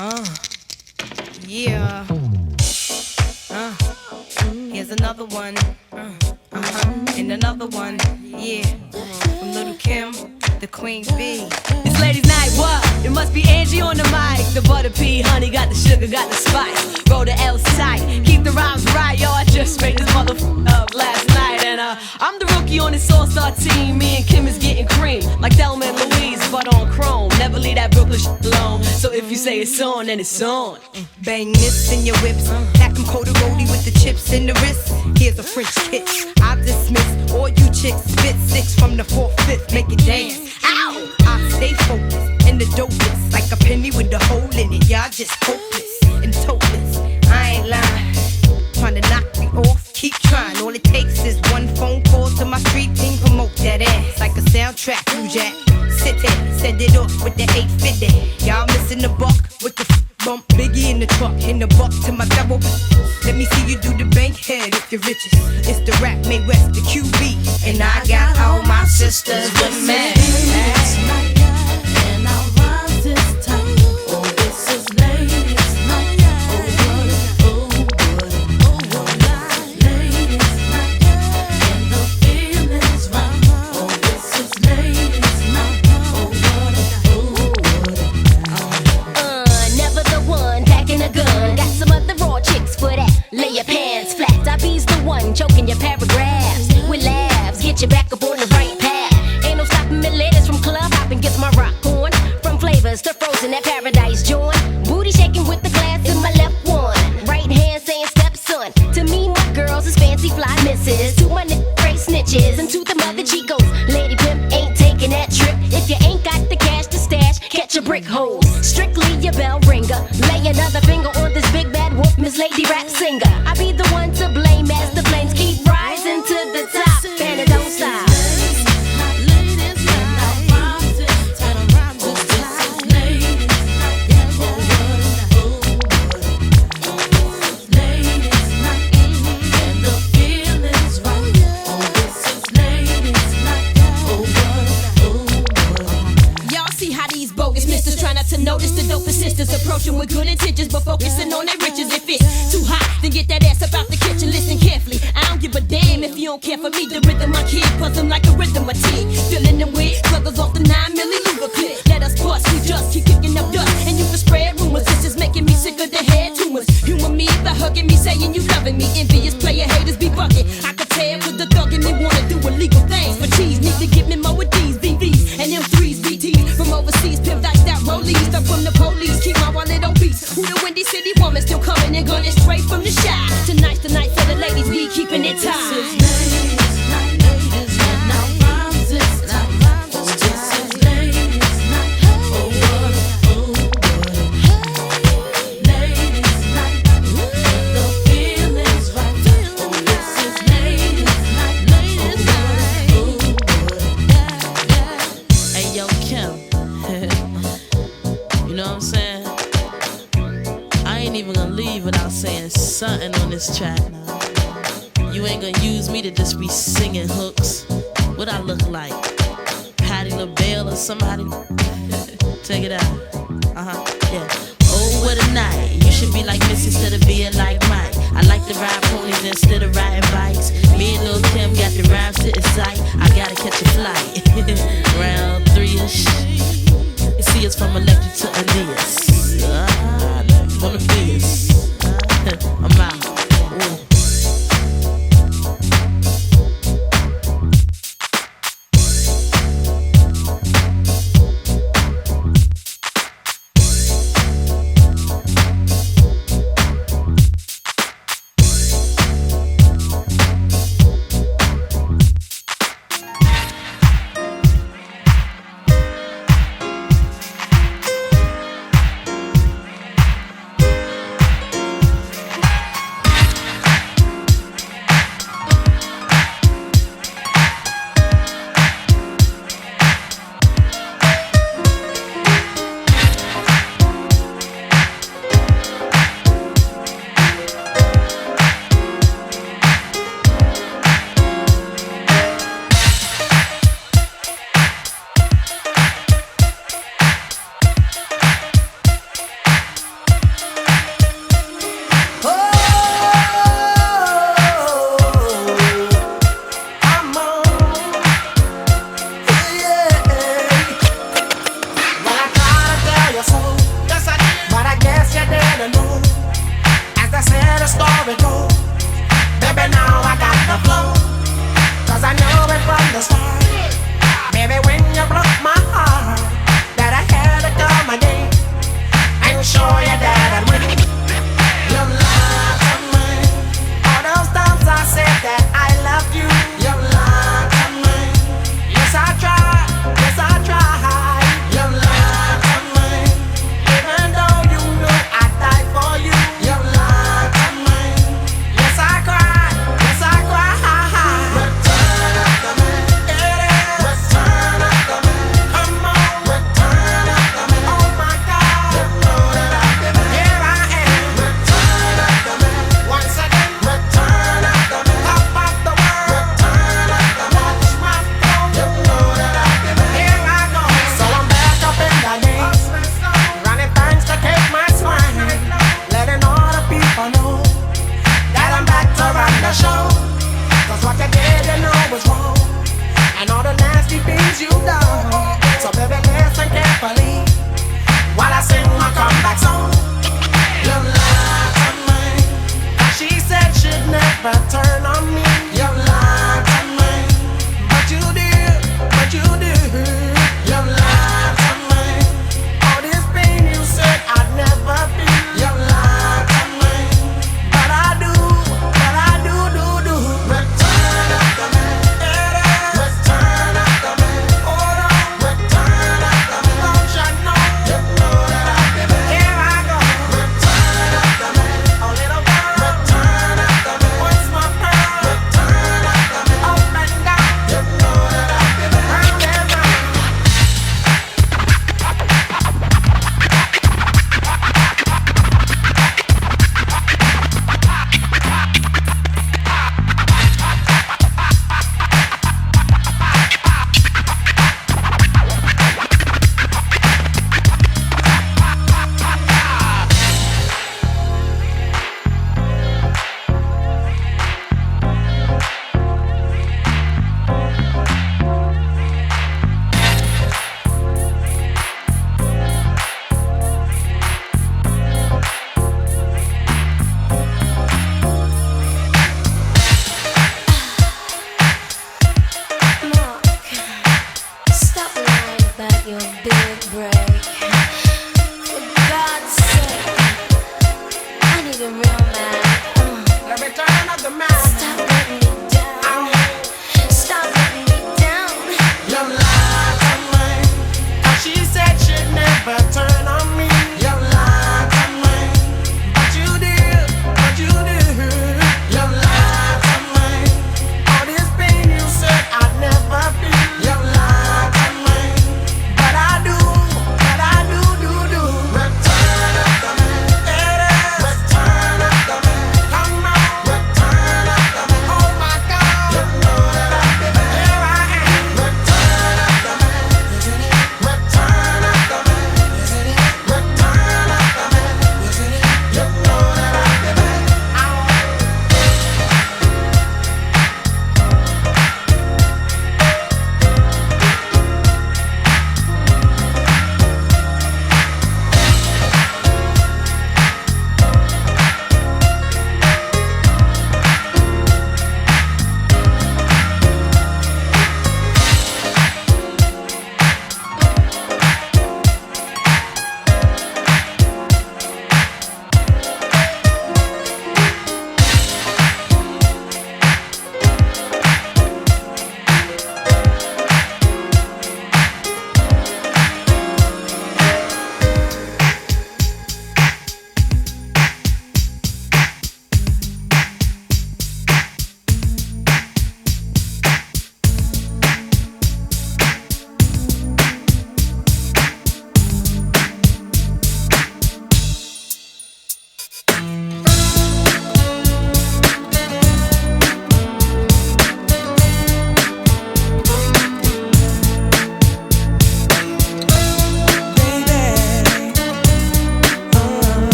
Uh, yeah. Here's another one. And another one. Yeah. From Little Kim, the Queen Bee. It's ladies' night, what? It must be Angie on the mic. The butter pea, honey, got the sugar, got the spice. Roll the L's tight, keep the rhymes right. Yo, I just made this motherfucker up last night. And I'm the rookie on this all-star team. Me and Kim is getting cream, like Thelma and Louise, but on chrome. Never leave that Brooklyn shit alone. So if you say it's on, then it's on. Bang this in your whips. Pack them coated roadie with the chips in the wrist. Here's a French kiss. I dismiss all you chicks. Spit 6 from the 4th, 5th. Make it dance. Ow! I stay focused and the dopest. Like a penny with a hole in it. Y'all just hopeless and topless. I ain't lying. Trying to knock me off. Keep trying. All it takes is one phone call to my street team. Promote that ass like a soundtrack. New Jack. Sit there. Send it off with the 850. Y'all missing the buck with the bump. Biggie in the truck. In the buck to my double. Let me see you do the bank head if you're riches. It's the rap May West, the QB. And I got all my sisters with me. And our rhymes this time. Oh, this is ladies' night. Oh, what ladies' night. And the feeling's right. Oh, this is ladies' night. Never the one packing a gun. Got some other raw chicks for that. Lay your pants flat. I be's the one choking your paragraphs with laughs. Get you back up on the right path. Ain't no stopping me, ladies, from club hopping. Gets my rock on. From flavors to frozen, that paradise joint. Booty shaking with the glass in my left one. Right hand saying stepson. To me, my girls is fancy fly misses. To my great snitches and to the mother chicos. Lady pimp ain't taking that trip. If you ain't got the cash to stash, catch a brick hole. Strictly your bell ringer. Lay another finger on this big bad wolf, Miss Lady Rap Singer. I be the one to blame as the flames keep rising to the top. And it don't stop. To notice the dopest sisters approaching with good intentions, but focusing on their riches. If it's too hot, then get that ass up out the kitchen. Listen carefully, I don't give a damn if you don't care for me. The rhythm I keep puzzle like a rhythm of tea. Filling them with struggles off the 9 milli Luger clip. Let us bust, we just keep kicking up dust, and you can spread rumors. This is making me sick of the head tumors. Humor me by hugging me, saying you loving me. Envious player haters be bugging. I could tell with the thug and they wanna do illegal things. For cheese, need to give me more of these VVs and them 3s VTs from overseas. Pimp dice that rollies. I'm from the police, keep my wallet on beats. Who the Windy City woman still coming and gunning straight from the shop. Tonight's the night for the ladies, we keeping it tight. Something on this track now. You ain't gonna use me to just be singing hooks. What I look like? Patti LaBelle or somebody? Check it out. Yeah. Oh, what a night. You should be like Miss instead of being like Mike. I like to ride ponies instead of riding bikes. Me and Lil' Kim got the rhymes to incite. I gotta catch a flight. Round 3-ish. You see us from Electric to Aeneas. From the Fierce. I'm out. Ooh. never turn on me. You lied to me, but you did. You lied to me. All this pain you said I'd never feel. You lied to me, but I do. Return after me, return after me. Hold on, return after me. Don't you know that I give it? Here I go. Return after me, oh little girl. Return after me, what's my pearl? Return after me, up and down. You know that I give it round and round. Stop lying about your big break. For God's sake, I need a real man. The return of the man. Stop letting me down. Stop letting me down. You lied to me, 'cause she said she'd never turn on me. You lied to me, but you did. You lied to me. All this pain you said I'd never feel. You lied to me, but I do. Return after me, return after me. Come on, return after me. Oh my God, you know that I give it. Here I am. Return after me, return after me, return after me. You know that I give it.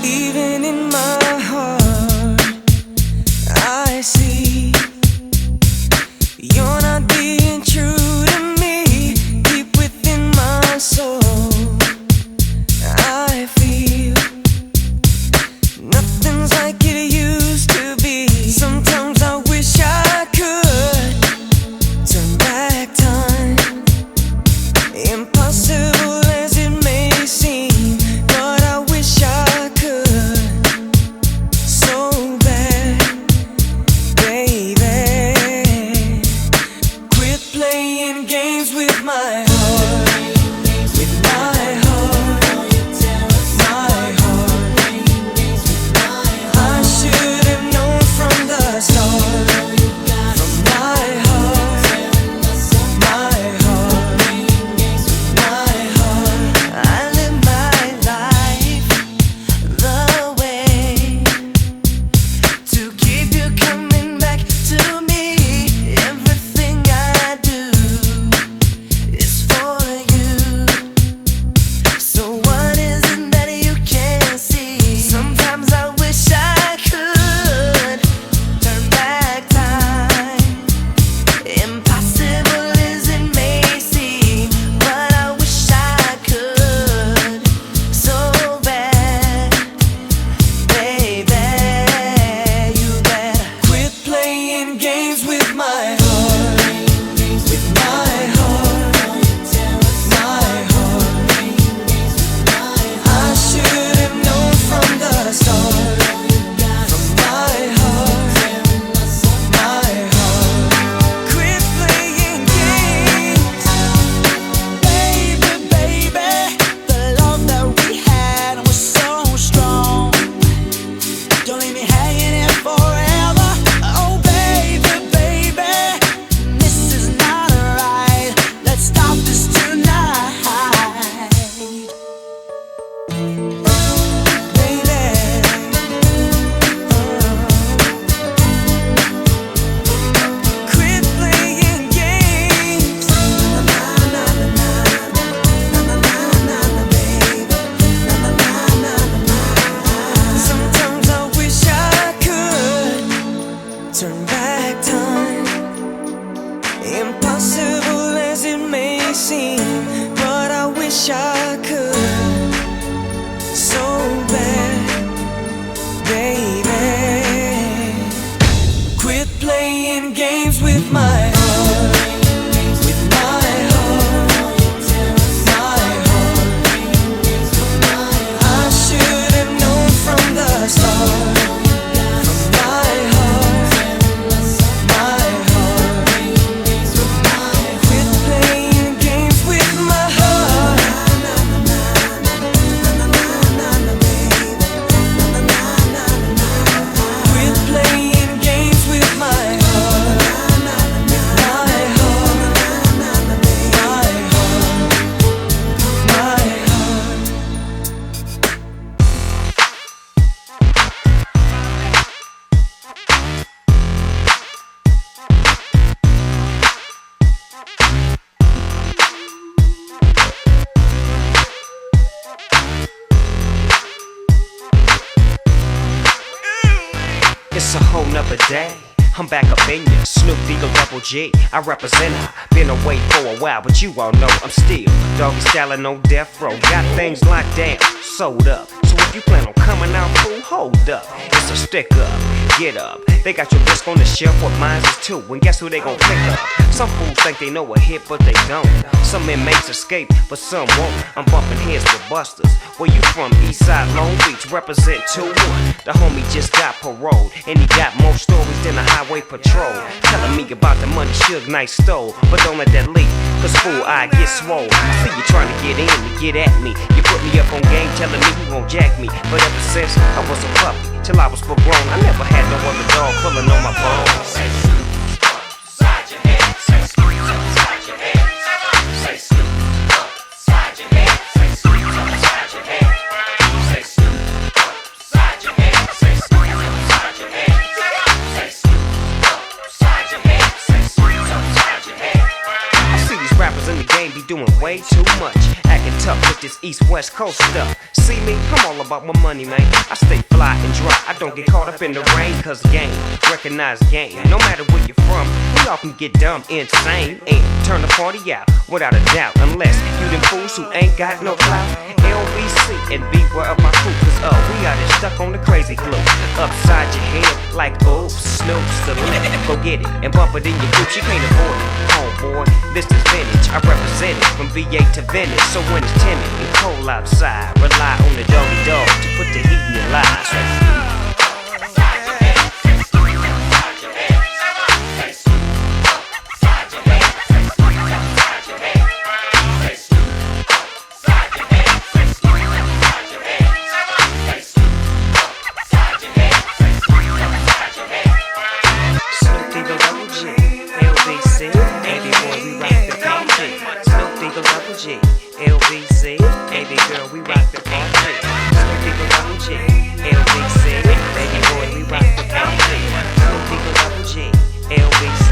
Even in my heart, I see you're not being true to me. Deep within my soul, I feel nothing's like it used to be. Sometimes I wish I could turn back time. Impossible as it may seem, but I wish I could so bad, baby. Quit playing games with my heart, with my heart, my heart. I should have known from the start, from my heart, my heart, my heart. I live my life the way to keep you coming back to me. Everything I do is seem, but I wish I could so bad, baby. Quit playing games with my heart, with my heart, my heart. I should have known from the start. It's a whole nother day. I'm back up in ya, Snoop Eagle Double G. I represent her. Been away for a while, but you all know I'm still doggy styling on death row. Got things locked down, sold up. So if you plan on coming out, fool, hold up. It's a stick up, get up. They got your disc on the shelf, what mine is too. And guess who they gon' pick up? Some fools think they know a hit, but they don't. Some inmates escape, but some won't. I'm bumping heads with busters. Where you from? Eastside, Long Beach, represent 2-1. The homie just got paroled, and he got more stories than the highway patrol. Telling me about the money Suge Knight stole, but don't let that leak, cause fool, I get swole. I see you trying to get in to get at me. You put me up on game, telling me you gon' jack me. But ever since I was a puppy, till I was full grown, I never had no other dog pulling on my bones. Say Snoop upside your head. Say Snoop upside your head. Say Snoop upside your head. Say Snoop upside your head. Say Snoop upside your head. Say Snoop upside your head. Say Snoop upside your head. Say Snoop upside your head. I see these rappers in the game be doing way too much, acting tough with this East-West Coast stuff. See me, I'm all about my money, man. I stay fly and dry, I don't get caught up in the rain. Cause game, recognize game. No matter where you're from, we all can get dumb, insane, and turn the party out, without a doubt. Unless you them fools who ain't got no clout. LBC and beware of my crew. Cause we out here stuck on the crazy glue. Upside your head, like oops, Snoop, salute. Go get it, and bump it in your group, you can't avoid it. Homeboy, this is vintage, I represent it from VA to Venice. So when it's timid and cold outside, rely on the doggy dog to put the heat in your lives. LBC, baby girl, we rock the party. Snoop Eagle Double G, LBC, baby boy, we rock the party. Snoop Eagle Double G, LBC,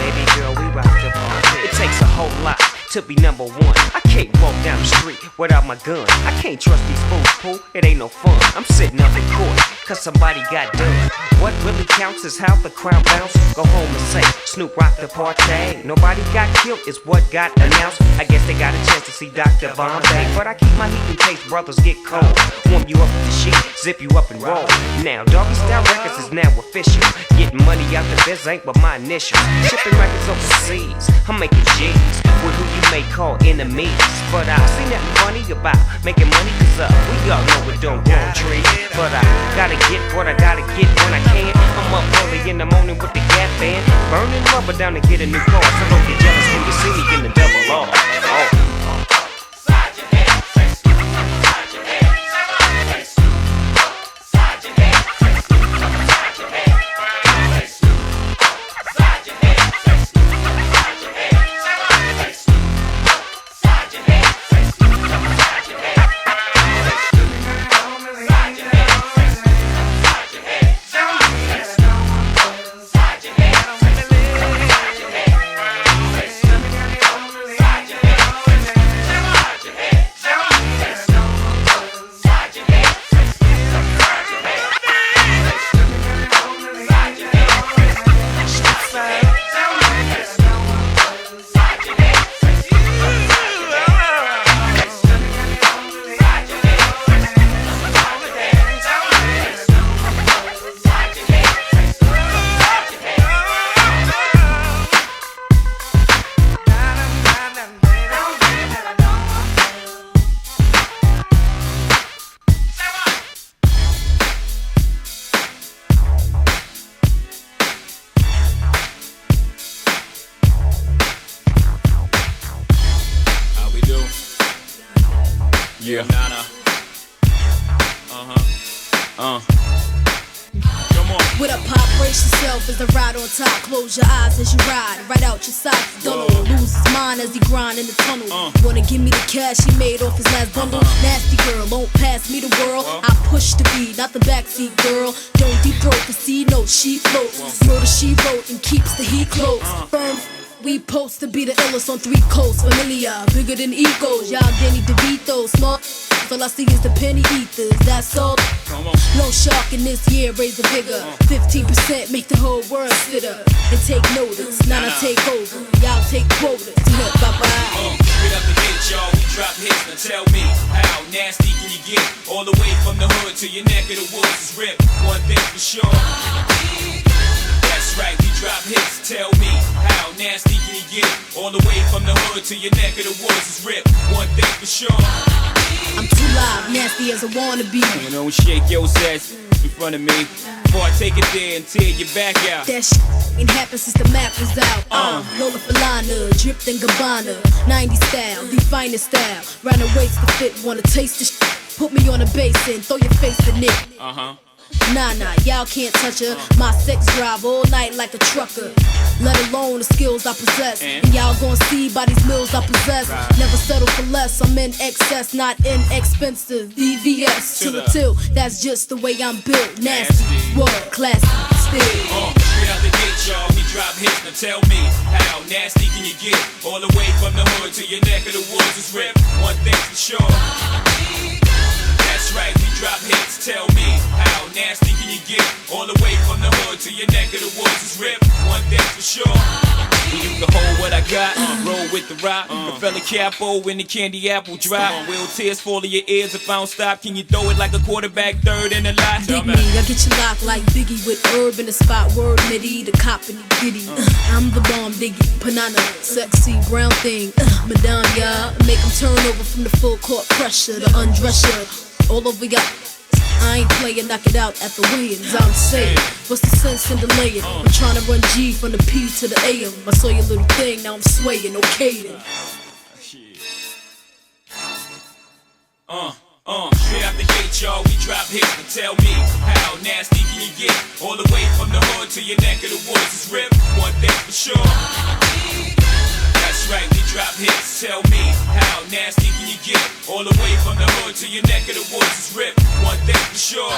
baby girl, we rock the party. It takes a whole lot to be number one. I can't walk down the street without my gun. I can't trust these fools, fool, it ain't no fun. I'm sitting up in court, cause somebody got done. What really counts is how the crowd bounce. Go home and say, Snoop rock the party. Nobody got killed is what got announced. I guess they got a chance to see Dr. Bombay. But I keep my heat in case brothers get cold. Warm you up with the sheet, zip you up and roll. Now, Doggy Style Records is now official. Getting money out the biz ain't but my initials. Shipping records overseas, I'm making G's with who you may call enemies. But I see nothing funny about making money, cause we all know it don't grow on trees. But I gotta get what I gotta get when I can. I'm up early in the morning with the Gap band, burning rubber down to get a new car. So don't get jealous when you see me in the double R. Oh. Yeah. Nana. Come on. With a pop, brace yourself as the ride on top. Close your eyes as you ride, right out your socks. Don't lose his mind as he grind in the tunnel. Wanna give me the cash he made off his last bundle? Nasty girl, won't pass me the world. I push the beat, not the backseat girl. Don't deep throat the sea, no, she floats. Murder she wrote and keeps the heat close. Firm. We post to be the illest on 3 coasts. Familiar, bigger than egos. Y'all Danny DeVito, small. All I see is the penny ethers. That's all. No shark in this year, raise the vigor. 15% make the whole world sit up and take notice. Now I take over. Y'all take quotas. Bye bye. Straight up the gate, y'all. We drop hits. Now tell me, how nasty can you get? All the way from the hood to your neck of the woods is ripped. One thing for sure. That's right, we drop hits. Tell me, how nasty can you get? All the way from the hood to your neck of the woods is ripped. One thing for sure. I'm too loud, nasty as I wanna be. You know, shake your ass in front of me before I take it there and tear your back out. That shit ain't happened since the map was out. Lola Falana, dripped in Gabbana, 90s style, the finest style. Round the waist to fit, wanna taste the shit. Put me on a basin, throw your face in it. Nah, y'all can't touch her. My sex drive all night like a trucker. Let alone the skills I possess. And y'all gon' see by these mills I possess. Never settle for less, I'm in excess, not inexpensive. VVS to the till, that's just the way I'm built. Nasty, world classy, still. Straight out the gate, y'all, we drop hits. Now tell me, how nasty can you get? All the way from the hood to your neck of the woods is ripped. One thing for sure. That's right, we drop hits. Tell me, how nasty can you get? All the way from the hood to your neck of the woods is ripped. One thing for sure. You can hold what I got, roll with the rock. The fella capo when the candy apple drop. Will tears fall in your ears if I don't stop? Can you throw it like a quarterback, third in the lot? Dig me, I get you locked like Biggie with herb in the spot. Word Mitty, the cop in the giddy. I'm the bomb diggy, banana, sexy brown thing. Madame, y'all, make them turn over from the full court pressure, the undress you. All over y'all. I ain't playing, knock it out at the weigh-ins. I'm saying, what's the sense in delaying? I'm trying to run G from the P to the AM. I saw your little thing, now I'm swaying, okay then. Straight out the gate, y'all, we drop hits. But tell me, how nasty can you get? All the way from the hood to your neck of the woods is ripped. One thing for sure. That's right, we drop hits. Tell me, how nasty can you get? All the way from the hood to your neck of the woods is ripped. One thing for sure.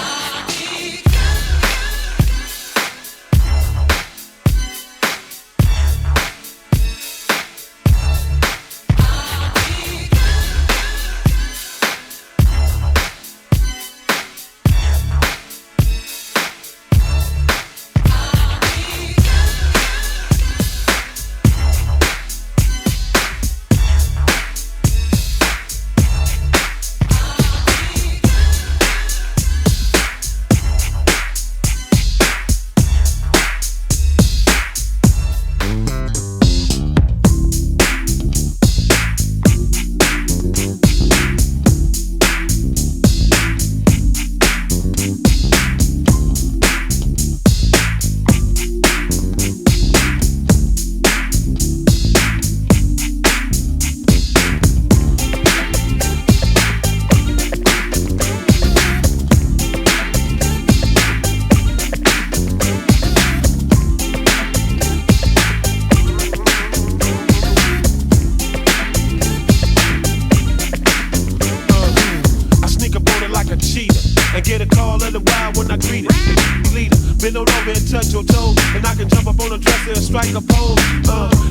Touch your toes, and I can jump up on a dresser and strike a pose.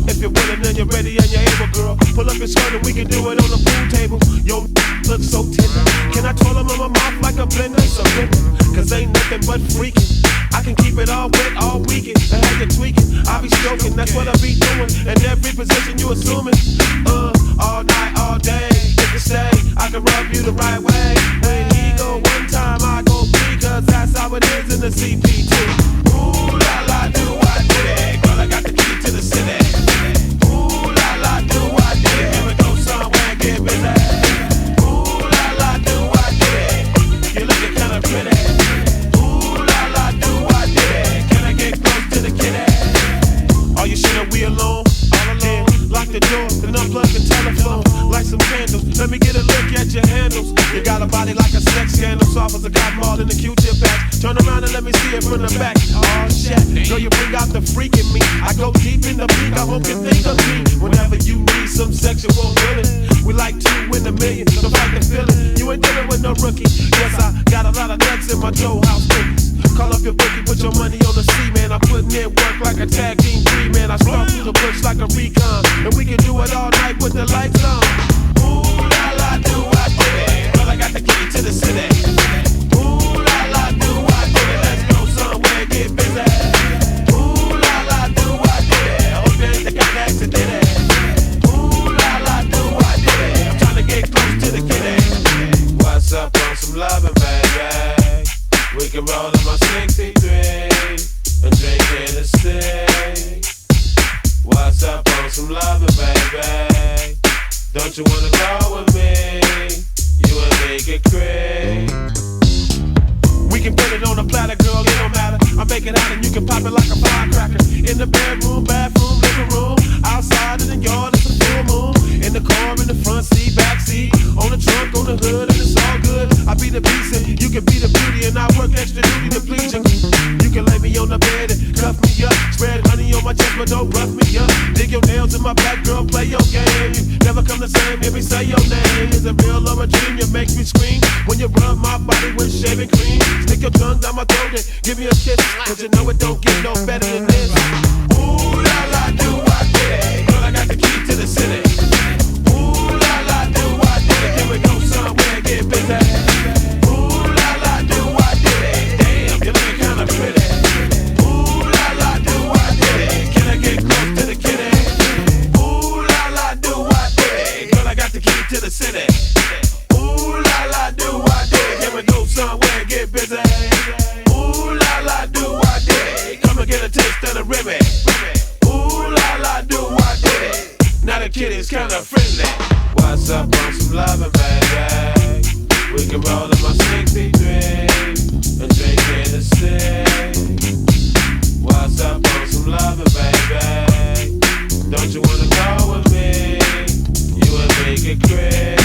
If you're willing and you're ready and you're able, girl, pull up your skirt and we can do it on the pool table. Yo, look so tender. Can I twirl them in my mouth like a blender? Surrender, cause ain't nothing but freaking. I can keep it all wet all weekend and have you tweaking. I'll be stroking, that's what I be doing. In every position you assuming. All night, all day. If you stay, I can rub you the right way. When he go one time, I go three, cause that's how it is in the CPT. Ooh la la, do I did it? Girl, I got the key to the city. Ooh la la, do I did it? Here we go somewhere and get busy. Ooh la la, do I did it? You're looking kinda pretty. Ooh la la, do I did it? Can I get close to the kitty? Are you sure that we alone? All alone. Lock the door and unplug the telephone. like some candles. Let me get a look at your handles. You got a body like a sex scandal, soft as a cotton ball in the Q-tip patch. Turn around and let me see it from the back. Oh shit, girl, you bring out the freak in me. I go deep in the peak, I hope you think of me whenever you need some sexual healing. We like 2 in a million, don't fight the feeling. You ain't dealing with no rookie. Yes, I got a lot of nuts in my Joe House cookies. Call up your bookie, put your money on the sea, man. I'm putting in work like a tag team 3, man. I start through the bush like a recon, and we can do it all night with the lights on. Ooh la la, do I do it? Girl, I got the key to the city. Ooh la la, do I do it? Let's go somewhere, get busy. Ooh la la, do I do it? Hope you ain't the kind of accident. Ooh la la, do I do it? I'm trying to get close to the kitty. What's up on some loving, baby? We can roll in my 63 and drink Hennessy. What's up on some loving, baby? Don't you wanna go with me? You and me get crazy. We can put it on a platter, girl, it don't matter. I make it hot and you can pop it like a firecracker. In the bedroom, bathroom, living room, outside in the yard, it's a full moon. In the car, in the front seat, back seat, on the trunk, on the hood, and it's all good. I be the beast and you can be the beauty, and I work extra duty to please you. You can lay me on the bed and cuff me up, spread honey on my chest, but don't rough me up. Dig your nails in my back, girl, play your game. You never come the same, hear me say your name. Is it real or a dream? You make me scream when you rub my body with shaving cream. Stick your tongue down my throat and give me a kiss, cause you know it don't get no better than this. Ooh la la, do I get it? Girl, I got the key to the city. Ooh la la, do I get it? Can we go somewhere, get busy? Ooh la la, do I get it? Damn, you're looking kinda pretty. Ooh la la, do I get it? Can I get close to the kitty? Ooh la la, do I get it? Girl, I got the key to the city. Ooh la la, do I get it? Can we go somewhere, get busy? Ooh la la, do I get it? Come and get a taste of the ribbon. Ooh la la, do I get it? Now the kitty's kinda friendly. What's up on some loving, baby? We can roll in my 63 and drink Hennessy. What's up on some loving, baby? Don't you wanna go with me? You and me get crazy.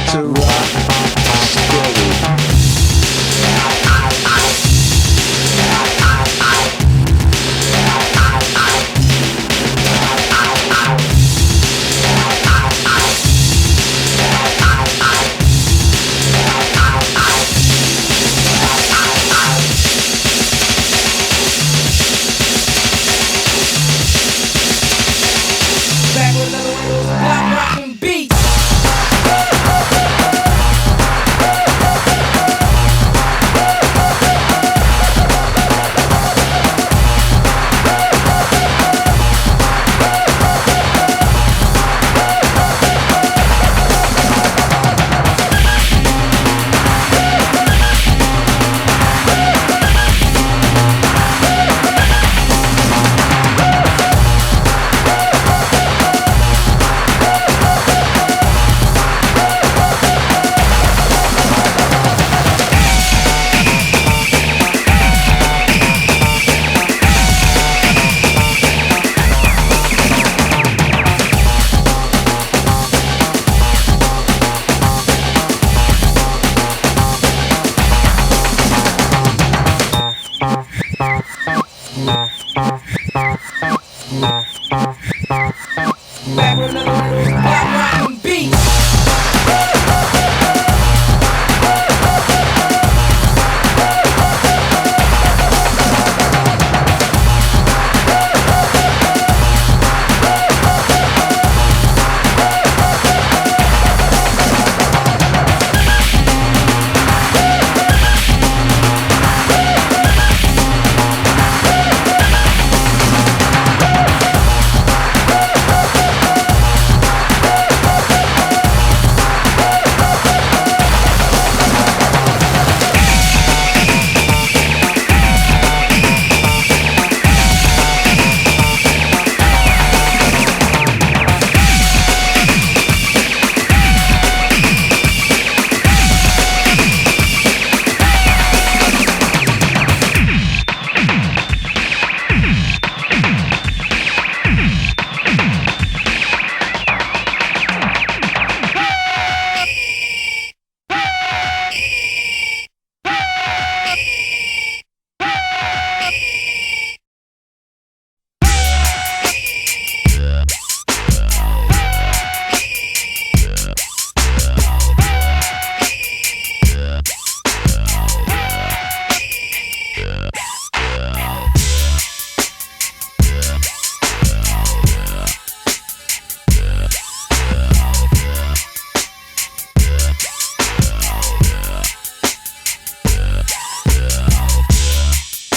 to rock steady. Back with another one of those block rockin' beats. Back with another one of those block rockin' beats.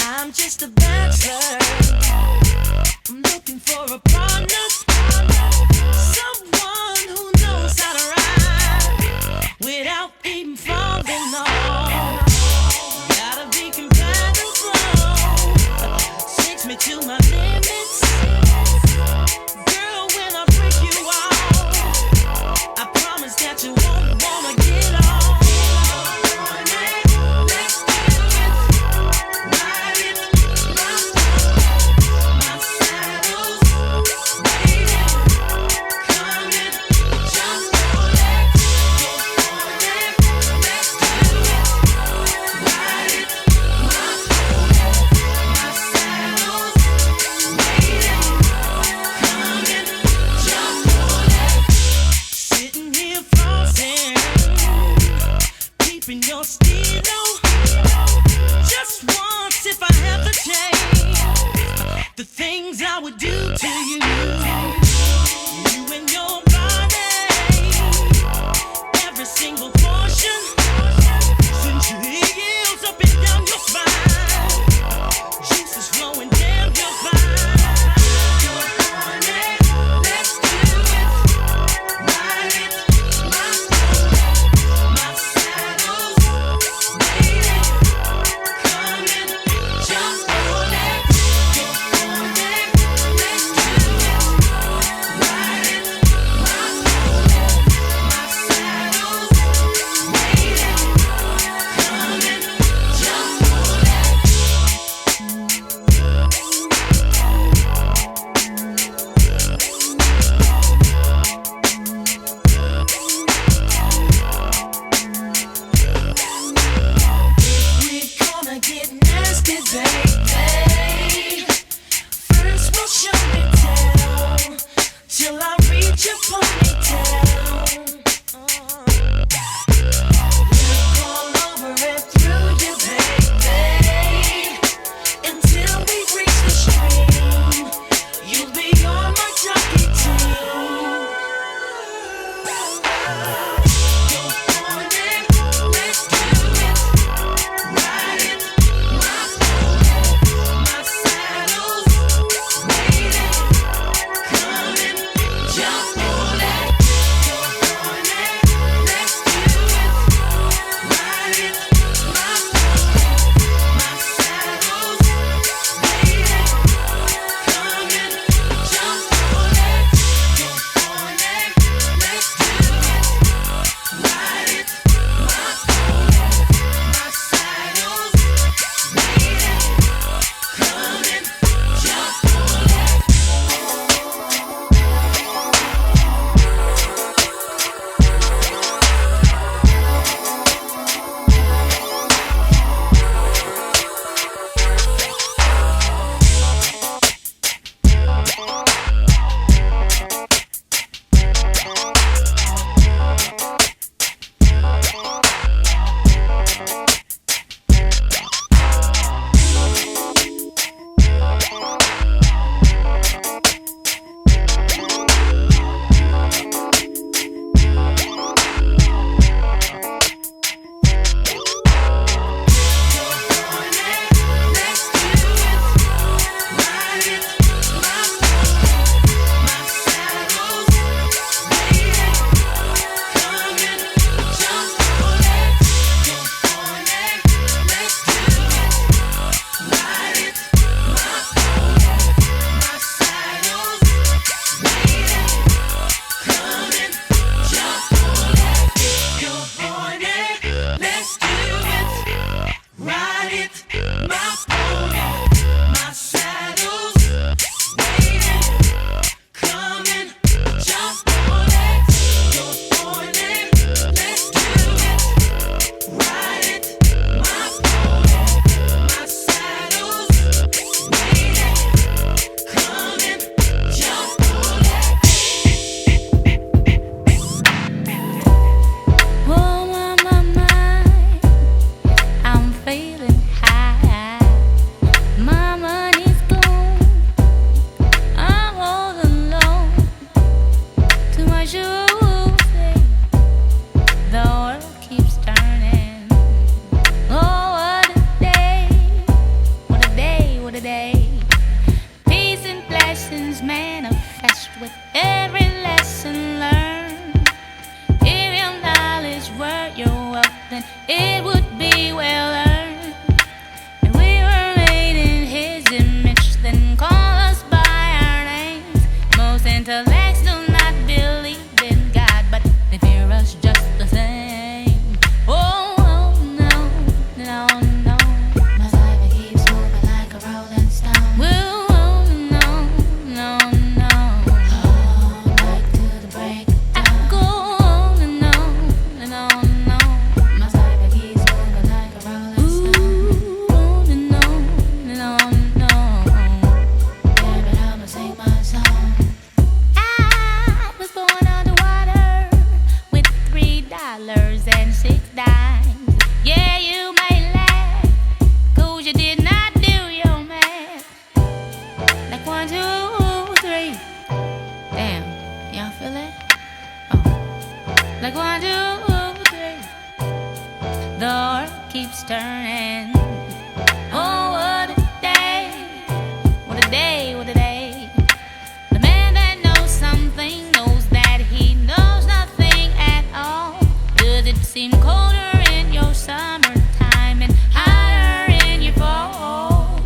I'm just a bachelor. I'm looking for a partner, someone who knows how to ride without even falling off. Gotta be compatible, takes me to my limits. Girl, when I break you off, I promise that you won't wanna get off. Sitting here frozen, keeping your stilo. Just once, if I have the chance, the things I would do to you. You and your body, every single portion, since your heels up and down your spine, juices flowing down your spine. Let's do it, ride it, my soul, my saddle's waiting, come and jump on it, let's do it. test with every lesson learned. If your knowledge were your wealth, then it would be well earned. If we were made in His image, then call us by our names. Most intellects do not believe in God, but they fear us just the same. Oh, oh no, no, no. My life keeps moving like a rolling stone. Whoa, oh, no, no, no. All night to the break of dawn. I go on and on and on and on. My life keeps moving like a rolling stone. Ooh, on and on and on and on. Yeah, but I'ma sing my song. I was born underwater with $3 and 6 dimes. Yeah, you may laugh, 'cause you did not do your math. Like 1, 2, 3. Damn, y'all feel that? Oh, like 1, 2, 3. The earth keeps turning. Oh, what a day! What a day! What a day! The man that knows something knows that he knows nothing at all. Does it seem colder in your summertime and hotter in your fall?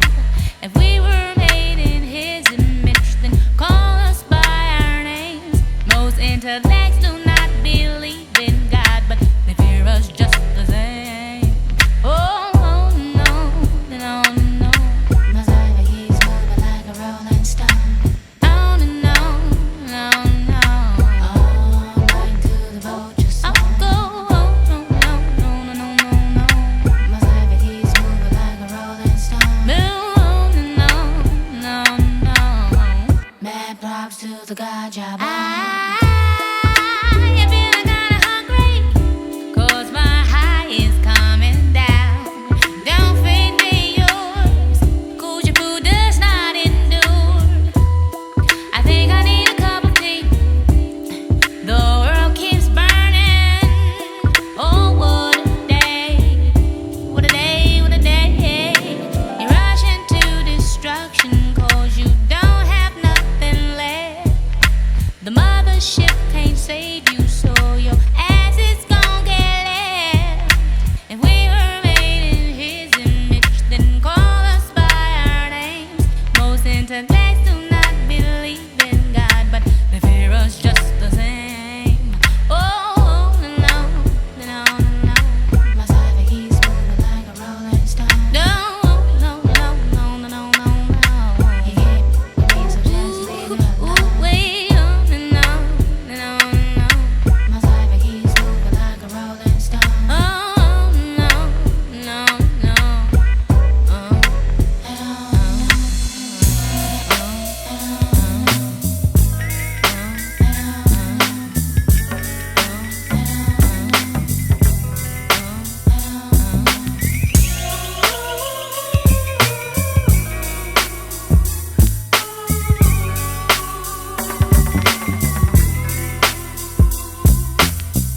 If we were made in His image, then call us by our names. Most intellects do not believe in God, but they fear us just the same. Oh, oh no, no, no. My life keeps moving like a rolling stone. On and on, on, on. All night to the vulture song. I'll go on, no, no, no, no, no, no. My life keeps moving like a rolling stone. Move on and on, on, on. Mad props to the God job. You're feeling kinda hungry, 'cause my high is coming down. Don't feed me yours, 'cause your food does not endure. I think I need a cup of tea. The world keeps burning. Oh, what a day! What a day! What a day! You rush into destruction 'cause you don't have nothing left. The mothership can't save you, so your ass is gon' get left. If we were made in His image, then call us by our names. Most intellects do not believe in God, but they fear us just the same. Oh, no, no, no. My life keeps moving like a rolling stone. No, no, no, no, no, no, no, no. You can't be so just leave me alone. Ooh, way on and on and on and on. My life keeps moving like a rolling stone. Oh, no, no, no.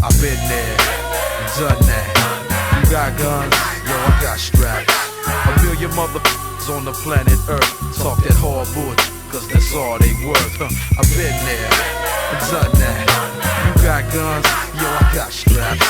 I've been there, done that. You got guns, yo, I got straps. A million motherfuckers on the planet Earth talk that hard bullshit, 'cause that's all they worth. I've been there, done that. You got guns, yo, I got straps.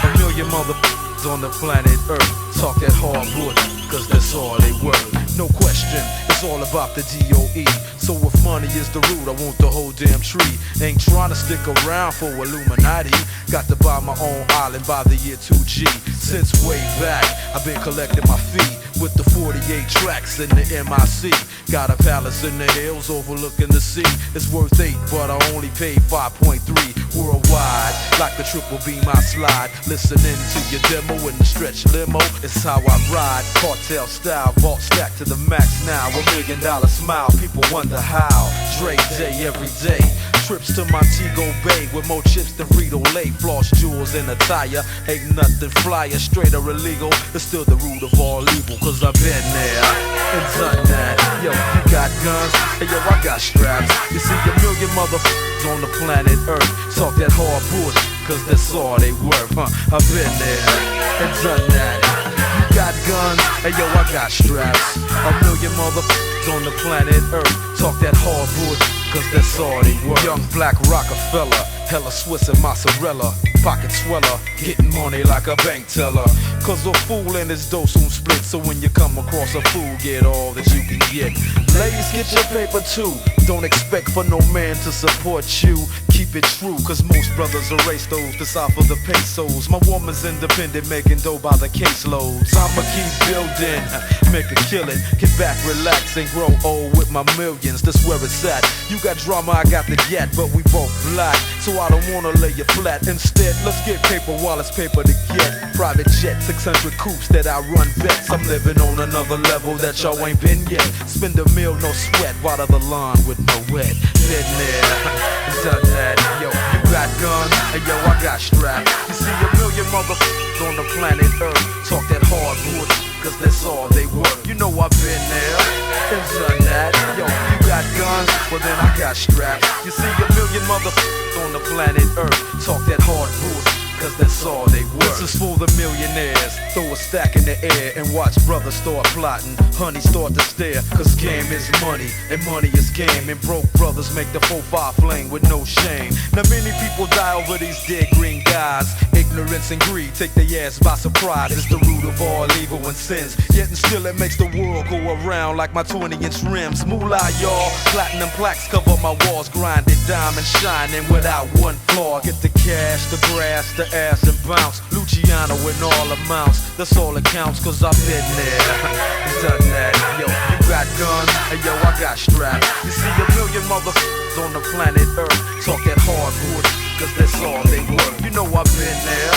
A million motherfuckers on the planet Earth talk that hard bullshit, 'cause that's all they worth. No question, it's all about the DOE. So if money is the root, I want the whole damn tree. Ain't trying to stick around for Illuminati. Got to buy my own island by the year 2G. Since way back, I've been collecting my fee with the 48 tracks in the MIC. Got a palace in the hills overlooking the sea. It's worth 8, but I only paid 5.3 worldwide. Like the triple beam I slide, listening to your demo in the stretch limo. It's how I ride, cartel style, vault stacked to the max now. $1 million smile, people wonder how. Dre day every day. Trips to Montego Bay with more chips than Frito-Lay. Floss jewels and attire, ain't nothing flyer. Straight or illegal, it's still the root of all evil. 'Cause I've been there and done that. Yo, you got guns, and yo, I got straps. You see a million motherfuckers on the planet Earth talk that hard bullshit, 'cause that's all they worth, huh? I've been there and done that. You got guns, and yo, I got straps. A million motherfuckers on the planet Earth talk that hard bullshit, cause that's all they were. Young black Rockefeller, hella Swiss and mozzarella, pocket sweller, getting money like a bank teller. Cause a fool and his dough soon split, so when you come across a fool, get all that you can get. Ladies, get your paper too. Don't expect for no man to support you. Keep it true, cause most brothers erase those to side for the pesos. My woman's independent, making dough by the caseloads. I'ma keep building, make a killing, get back, relax, and grow old with my millions. That's where it's at. You got drama, I got the gat, but we both black, so I don't wanna lay you flat. Instead, let's get paper while it's paper to get. Private jet, 600 coupes that I run bets. I'm living on another level that y'all ain't been yet. Spend a meal, no sweat, water the lawn with no wet. Been there, done that. Yo, you got guns, and yo, I got straps. You see a million motherfuckers on the planet Earth talk that hardwood, cause that's all they work. You know I've been there and done that. Yo, you got guns, well then I got straps. You see a million motherfuckers on the planet Earth talk that hardwood, cause that's all they work. This is for the millionaires. Throw a stack in the air and watch brothers start plotting. Honey start to stare, cause game is money and money is game. And broke brothers make the 4-5 fling with no shame. Now many people die over these dead green guys. Ignorance and greed take their ass by surprise. It's the root of all evil and sins. Yet and still it makes the world go around like my 20-inch rims. Moolah, y'all. Platinum plaques cover my walls. Grinded, diamond shining without one flaw. Get the cash, the grass, the ass and bounce. Luciano in all amounts. That's all that counts, cause I've been there. Done that. Yo, you got guns, and yo, I got straps. You see a million motherfuckers on the planet Earth talk that hardwood, cause that's all they work. You know I've been there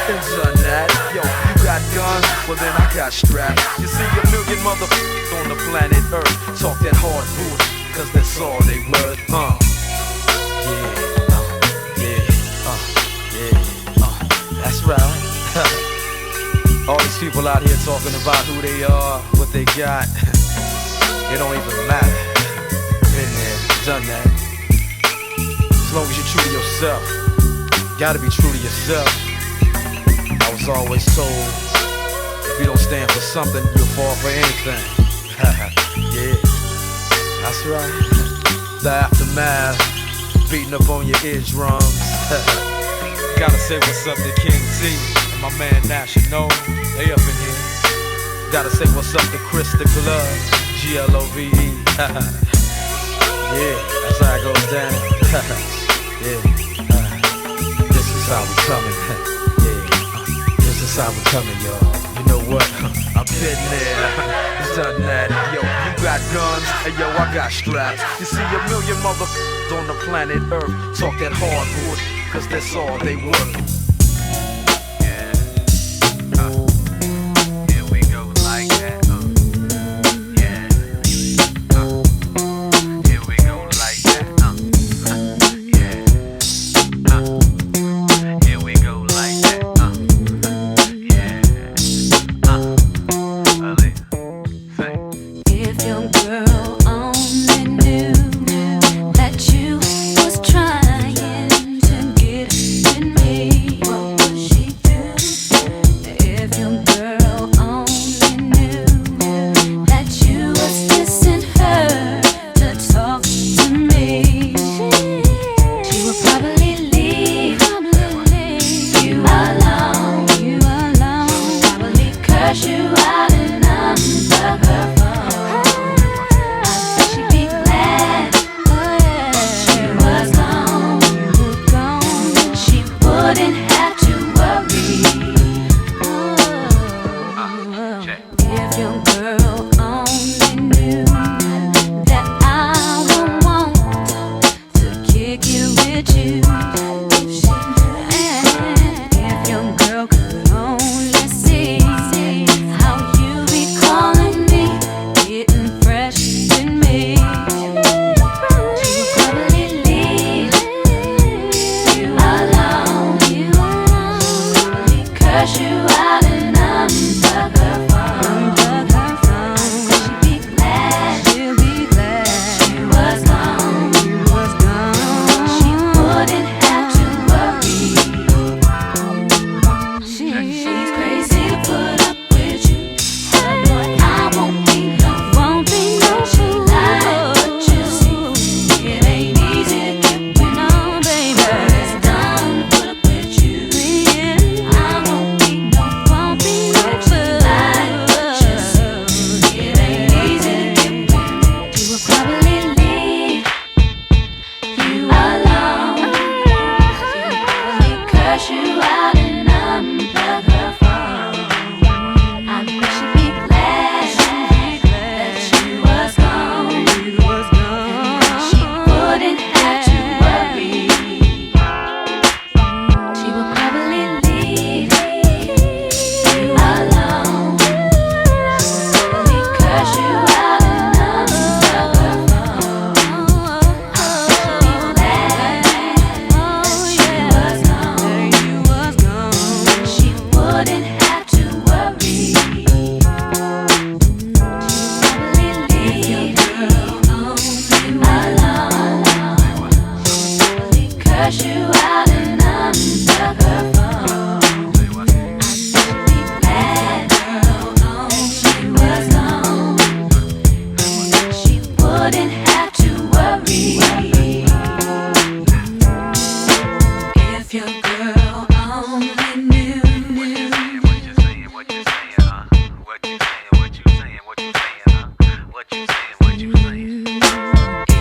and done that. Yo, you got guns, well then I got straps. You see a million motherfuckers on the planet Earth talk that hardwood, cause that's all they work. That's right. All these people out here talking about who they are, what they got. It don't even matter. Been there, done that. As long as you're true to yourself, gotta be true to yourself. I was always told, if you don't stand for something, you'll fall for anything. Yeah, that's right. The aftermath, beating up on your eardrums. Gotta say what's up to King T and my man National, they up in here. Gotta say what's up to Chris the Glove, GLOVE. Yeah, that's how it goes down. Yeah, this is how we coming. Yeah, this is how we coming, y'all. You know what? I've been there, done that. Yo, you got guns, and yo, I got straps. You see a million motherfuckers on the planet Earth talk that hardwood, cause that's all they work. Here we go like that. Yeah. Here we go like that. Yeah. Here we go like that. Yeah. If your girl only knew that you was trying to get in me, what would she do? If your girl only knew that you was kissing her to talk to me, she would probably leave you alone. Probably curse you out and unplug her phone. I bet she'd be glad she was gone. She wouldn't have to worry. If your girl only knew that I would want to kick it with you. And if your girl could only see how you be calling me, getting fresh with me, she would probably leave you alone. Probably curse you out and unplug her phone. She'd be glad she was gone. She wouldn't rush you out and unplug her phone. I should be glad, girl, that she was gone. She wouldn't have to worry if your girl only knew. What you saying, what you saying, huh? What you saying, what you saying, what you saying, huh? What you saying, what you saying?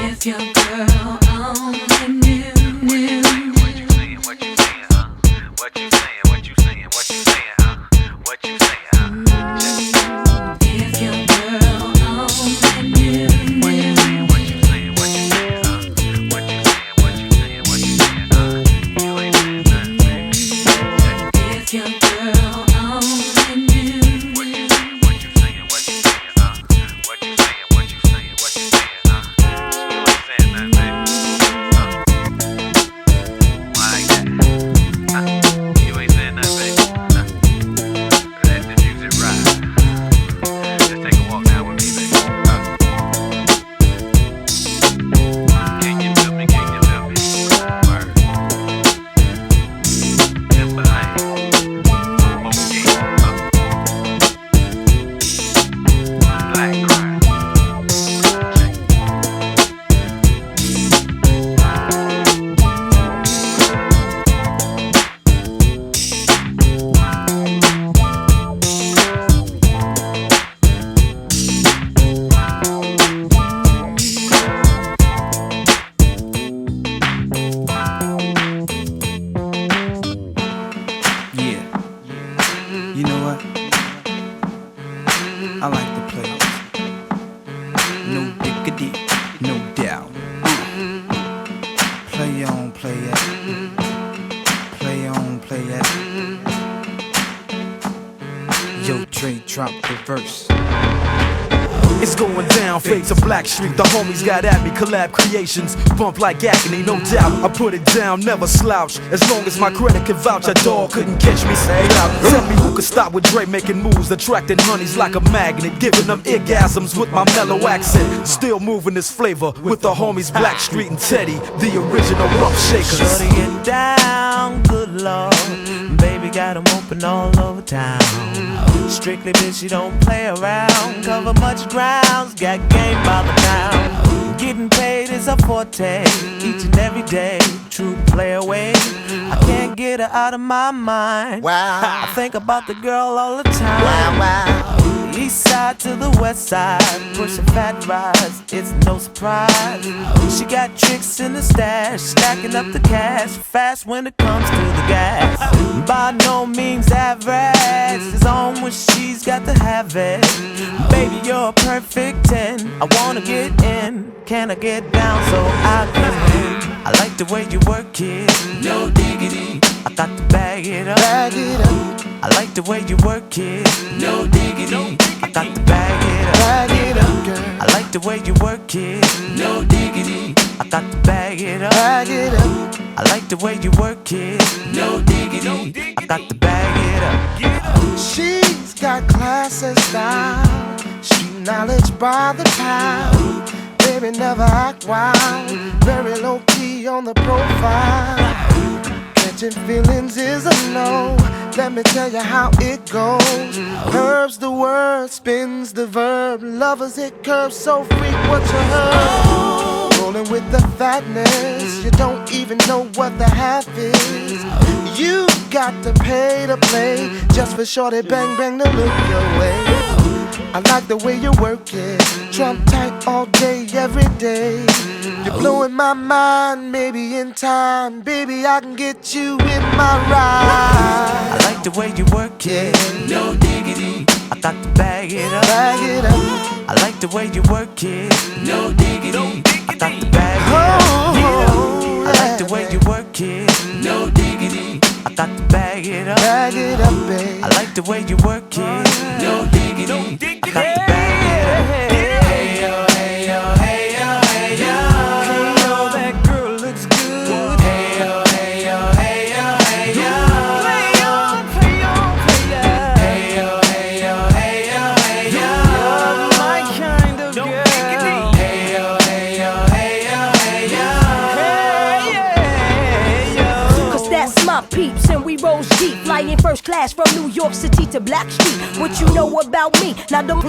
If your girl only knew. What you saying, what you saying, huh? What you saying, what you saying, what you saying, huh? What you saying, huh? If your girl only knew. What you saying, what you saying, what you saying, huh? What you saying, what you saying, what you saying, huh? You ain't saying nothing, baby. If your girl only knew. What you saying, what you saying, what you saying, huh? What you saying, what you saying, what you saying, huh? You ain't saying nothing, baby. Why that? You ain't saying nothing, baby. Let the music ride. Just take a walk down with me, baby. Can you feel me? Can you feel me? Word. Timberlake. Okay. Black crime. Yeah. You know what? I like to play. No diggity, no doubt. Play on, play it. Play on, play it. Yo, Dre, drop the verse. It's going down, fade to Black Street. The homies got at me, collab creations, bump like agony, no doubt. I put it down, never slouch. As long as my credit can vouch, a dog couldn't catch me. Say out. Tell me who could stop with Dre making moves, attracting honeys like a magnet, giving them orgasms with my mellow accent. Still moving this flavor with the homies Black Street and Teddy, the original rough shakers. Shorty get down, good lord. Baby got 'em open all over town. Strictly bitch, she don't play around. Cover much grounds, got game by the pound. Getting paid is a forte, each and every day. True play away. I can't get her out of my mind. Wow. I think about the girl all the time. Wow, wow. East side to the west side, pushing fat rides, it's no surprise. She got tricks in the stash, stacking up the cash, fast when it comes to the gas. By no means average, it's on when she's got to have it. Baby, you're a perfect 10, I wanna get in. Can I get down so I can win? I like the way you work it, no diggity. I got to bag it up, bag it up. I like the way you work it, no diggity. I got to bag it up, bag it up, girl. I like the way you work it, no diggity. I got to bag it up, bag it up. I like the way you work it, no diggity. I got to bag it up. She's got class and style, street knowledge by the pound. Baby never act wild, very low key on the profile. Catching feelings is a no. Let me tell you how it goes. Curves the word, spins the verb. Lovers hit curves so freak what you heard. Rolling with the fatness, you don't even know what the half is. You got to pay to play just for shorty bang bang to look your way. I like the way you work it, Trump tight all day, every day. You're blowing my mind, maybe in time, baby I can get you in my ride. I like the way you work it, no diggity. I got to bag it up, bag it up. I like the way you work it, no diggity. I got to bag it up, I like the way you work it, no diggity. I got to bag it up, babe. I like the way you work it, no diggity. I got to bag it up. Hey yo, hey yo, hey yo, hey yo. Hey yo, that girl looks good. Hey yo, hey yo, hey yo, hey yo. Play on, play on, play on. Hey yo, hey yo, hey yo, hey yo. You're my kind of girl. Hey yo, hey yo, hey yo, hey yo. Hey yeah. my peeps, and we rose deep, flying first class from New York City to Blackstreet. What you know about me? Now don't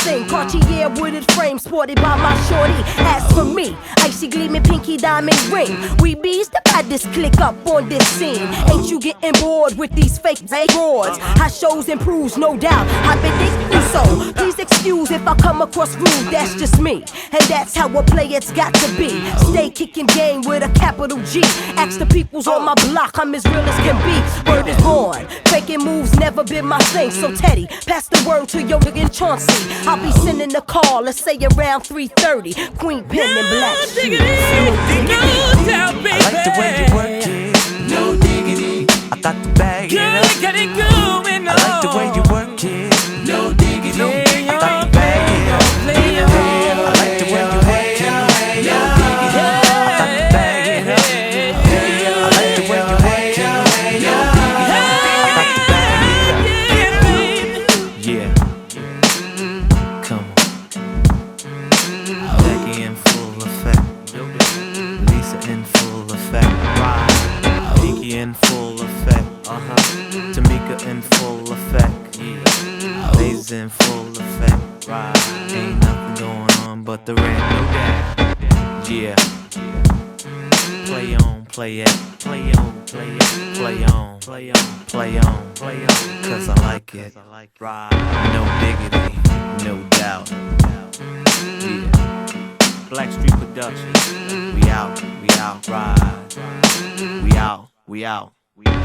thing. Cartier wooded frame sported by my shorty. As for me, icy gleaming pinky diamond ring. We bees the baddest click up on this scene. Ain't you getting bored with these fake broads? How shows improves, no doubt. I've been thinking so. Please excuse if I come across rude. That's just me, and that's how a player's got to be. Stay kicking game with a capital G. Ask the peoples on my block, I'm as real as can be. Word is born, faking moves never been my thing. So Teddy, pass the word to your nigga Chauncey. I'll be sending a call, let's say around 3:30. Queen Pen and Black Sheep. I like the way you work it. No diggity. I got to bag it up. Get it going on. I like the way you work it. No diggity. I got to bag it up. I like the way you work it. No diggity. I got to bag it up. I like the way you work it. No diggity. I got to bag it up. Yeah. Come on. Becky in full effect. Lisa in full effect. Pinky in full effect. Tamika in full effect. Lays in full effect. Ain't nothing going on but the red. Yeah. Play on, play it. Play on, play it. Play on, play on, play on, play on. Cause I like it. No diggity, no doubt. Yeah. Blackstreet Productions. We out, we out, ride. We out, we out, we out.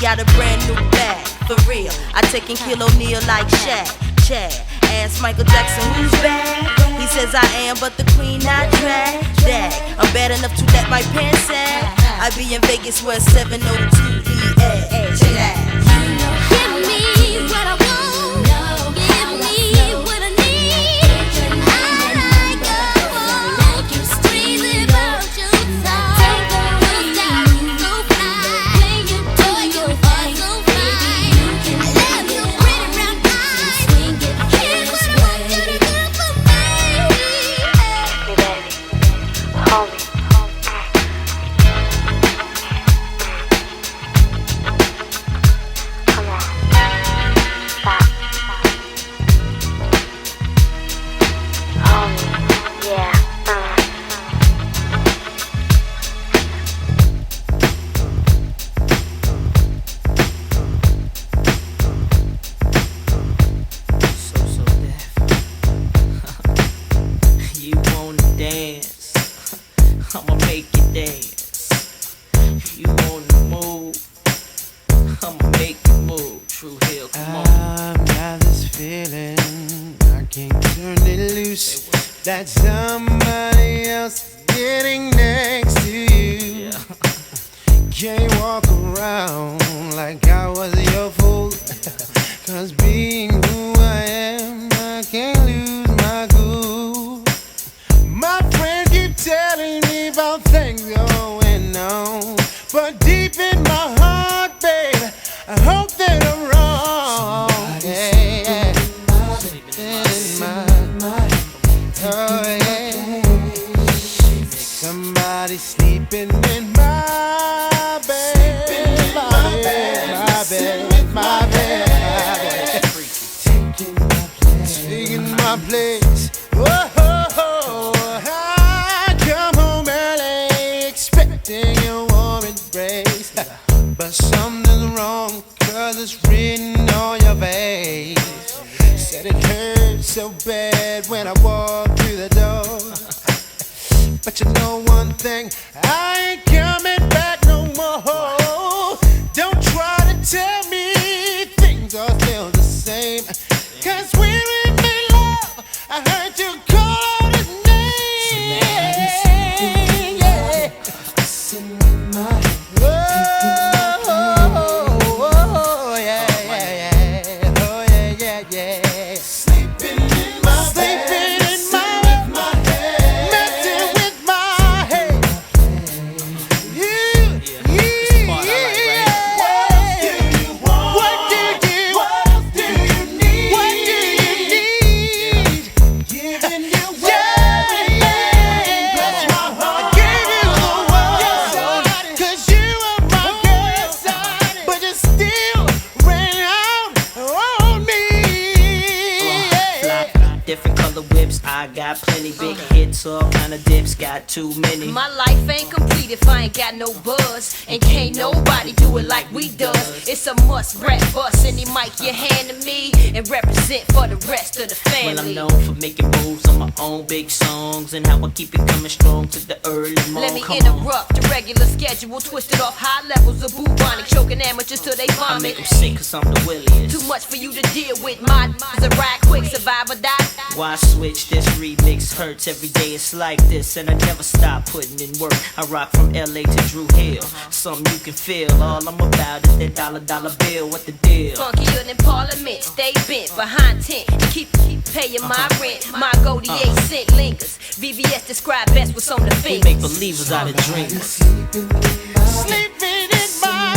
Got a brand new bag, for real. I taking Kill O'Neal like Shaq, Chad. Ask Michael Jackson who's bad. He says I am, but the queen not drag. I'm bad enough to let my pants sag. I be in Vegas where 702 EA. Check that. Give me what I want. Give me what I need. I go on. Scream about you. Take the wheels down. So fly. When you do you are so fly. I love your pretty round eyes. Here's what I want you to do for me. Hold me. You wanna dance? I'ma make you dance. You wanna move? I'ma make you move. True Hill, come on. I've got this feeling I can't turn it loose. That somebody else is getting next to you. Can't walk around like I was your fool. Cause being who I am, I can't lose my cool. My friends keep telling me about things going on, but deep in my heart, babe, I hope that I'm wrong. Yeah. Oh yeah. Somebody sleeping in my bed, my bed, my bed. Taking my place. Whoa, I come home early expecting a warm embrace, but something's wrong 'cause it's written on your face. Said it hurt so bad when I walked through the door. But you know one thing, I ain't coming back no more. Don't try to tell me things are still the same, 'cause we're in love. I heard you call his name. Yeah. Oh, yeah. Oh, yeah. Sleeping in my head. Messing with my head. What do you need? Giving you that's my heart. I gave you the world, 'cause you are my girl, but you still ran out on me. Fly, different color whips, I got plenty. Big hits, all kind of dips, got too many. My life ain't complete if I ain't got no buzz. And can't nobody do it like we does. It's a must, rap bust, any mic you hand to me, and represent for the rest of the family. Well, I'm known for making moves on my own big songs, and how I keep it coming strong to the early morning. Let me interrupt the regular schedule, twisted off high levels of bubonic, choking amateurs till they I vomit. make them sick 'cause I'm the williest. Too much for you to deal with. My is a ride quick, survive or die. Why switch? This remix hurts every day. It's like this, and I never stop putting in work. I rock from LA to Drew Hill. Something you can feel. All I'm about is that dollar bill. What the deal? Funkier than Parliament, stay bent behind tent and keep paying my rent. My goldie 8 cent lingers. VVS describe best what's on the We fingers. make believers out of dreamers. Sleeping in my